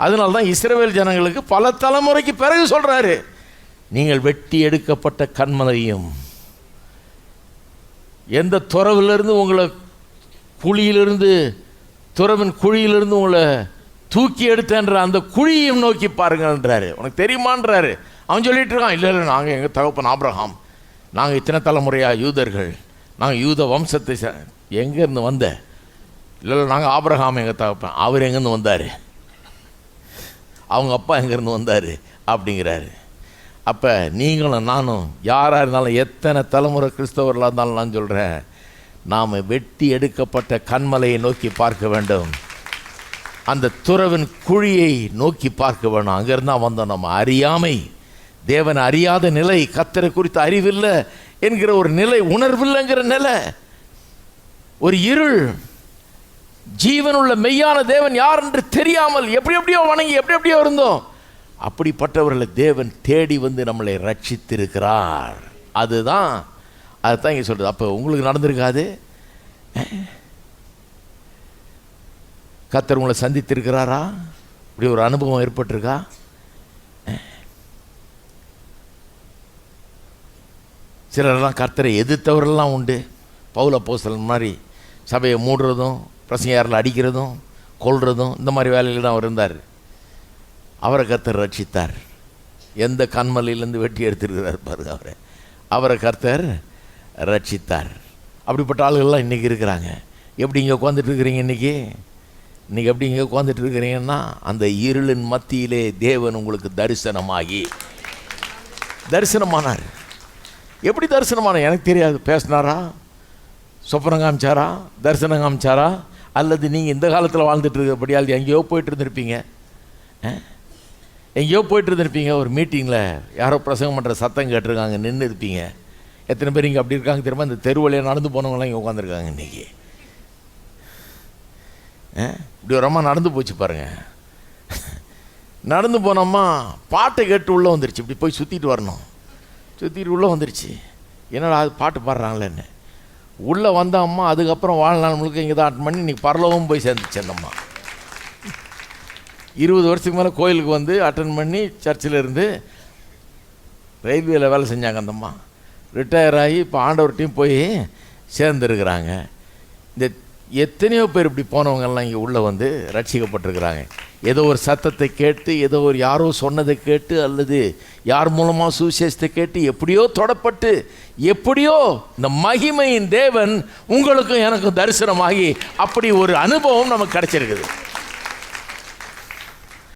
அதனால தான் இஸ்ரவேல் ஜனங்களுக்கு பல தலைமுறைக்கு பிறகு சொல்றாரு, நீங்கள் வெட்டி எடுக்கப்பட்ட கன்மலையும், எந்த துறவிலிருந்து உங்களை குழியிலிருந்து, துறவின் குழியிலிருந்து உங்களை தூக்கி எடுத்தன்ற அந்த குழியையும் நோக்கி பாருங்கன்றாரு. உனக்கு தெரியுமான்றாரு. அவன் சொல்லிட்டு இருக்கான், இல்லை இல்லை, நாங்கள் எங்கள் தகப்பன் ஆபிரகாம், நாங்கள் இத்தனை தலைமுறையாக யூதர்கள், நாங்கள் யூத வம்சத்தை எங்கேருந்து வந்த, இல்லை இல்லை, நாங்கள் ஆபிரகாம் எங்கள் தகப்பன், அவர் எங்கேருந்து வந்தார், அவங்க அப்பா எங்கேருந்து வந்தார் அப்படிங்கிறாரு. அப்போ நீங்களும் நானும் யாராக இருந்தாலும், எத்தனை தலைமுறை கிறிஸ்தவர்களாக இருந்தாலும் நான் சொல்கிறேன், நாம் வெட்டி எடுக்கப்பட்ட கன்மலையை நோக்கி பார்க்க வேண்டும். அந்த துறவின் குழியை நோக்கி பார்க்க வேணும். அங்கேருந்தான் வந்தோம். நம்ம அறியாமை, தேவன் அறியாத நிலை, கர்த்தரை குறித்த அறிவில்லை என்கிற ஒரு நிலை, உணர்வில்லைங்கிற நிலை, ஒரு இருள், ஜீவனுள்ள மெய்யான தேவன் யார் என்று தெரியாமல் எப்படி எப்படியோ வணங்கி எப்படி எப்படியோ இருந்தோம். அப்படிப்பட்டவர்களை தேவன் தேடி வந்து நம்மளை ரட்சித்திருக்கிறார். அதுதான் இங்கே சொல்கிறது. அப்போ உங்களுக்கு நடந்திருக்காது? கர்த்தர் உங்களை சந்தித்திருக்கிறாரா? இப்படி ஒரு அனுபவம் ஏற்பட்டிருக்கா? சிலரெல்லாம் கர்த்தரை எதிர்த்தவரெல்லாம் உண்டு. பவுல் அப்போஸ்தலன் மாதிரி சபையை மூடுறதும், பிரசங்கியாரில் அடிக்கிறதும், கொல்றதும், இந்த மாதிரி வேலையில் தான் அவர் இருந்தார். அவரை கர்த்தர் ரட்சித்தார். எந்த கண்மலையிலேருந்து வெட்டி எடுத்துருக்கிறார் பாருங்க, அவரை கர்த்தர் ரட்சித்தார். அப்படிப்பட்ட ஆளுகள்லாம் இன்றைக்கி இருக்கிறாங்க. எப்படி இங்கே உட்காந்துட்டு இருக்கிறீங்க? இன்றைக்கி எப்படி இங்கே உட்காந்துட்டு இருக்கிறீங்கன்னா, அந்த இருளின் மத்தியிலே தேவன் உங்களுக்கு தரிசனமானார். எப்படி தரிசனமான எனக்கு தெரியாது. பேசினாரா, சொப்பனம் காமிச்சாரா, தரிசனம் காமிச்சாரா, அல்லது நீங்கள் இந்த காலத்தில் வாழ்ந்துட்டு இருக்கிறபடியால் எங்கேயோ போயிட்டு இருந்திருப்பீங்க. ஒரு மீட்டிங்கில் யாரோ பிரசங்கம் பண்ணுற சத்தம் கேட்டிருக்காங்க, நின்று இருப்பீங்க. எத்தனை பேர் இங்கே அப்படி இருக்காங்க தெரியுமா? இந்த தெரு வழியாக நடந்து போனவங்களாம் இங்கே உட்காந்துருக்காங்க. இன்றைக்கி இப்படி ஒரு அம்மா நடந்து போச்சு பாருங்கள். நடந்து போனோம்மா பாட்டை கேட்டு உள்ளே வந்துருச்சு. இப்படி போய் சுற்றிட்டு வரணும், சுற்றிட்டு உள்ளே வந்துருச்சு. என்னடா அது பாட்டு பாடுறாங்களேன்னு உள்ளே வந்த அம்மா அதுக்கப்புறம் வாழ்நாள் முழுக்க இங்கே தான் அட்டன் பண்ணி இன்றைக்கி பரலோகம் போய் சேர்ந்துச்சு. அந்த அம்மா 20 வருஷத்துக்கு மேலே கோயிலுக்கு வந்து அட்டன் பண்ணி சர்ச்சில் இருந்து ரயில்வேயில் வேலை செஞ்சாங்க. அந்த அம்மா ரிட்டையர் ஆகி இப்போ ஆண்டவர்கிட்டையும் போய் சேர்ந்துருக்கிறாங்க. இந்த எத்தனையோ பேர் இப்படி போனவங்கெல்லாம் இங்கே உள்ளே வந்து ரட்சிக்கப்பட்டிருக்கிறாங்க. ஏதோ ஒரு சத்தத்தை கேட்டு, ஏதோ ஒரு யாரோ சொன்னதை கேட்டு, அல்லது யார் மூலமாக சுவிசேஷத்தை கேட்டு, எப்படியோ தொடப்பட்டு, எப்படியோ இந்த மகிமையின் தேவன் உங்களுக்கும் எனக்கும் தரிசனமாகி அப்படி ஒரு அனுபவம் நமக்கு கிடைச்சிருக்குது.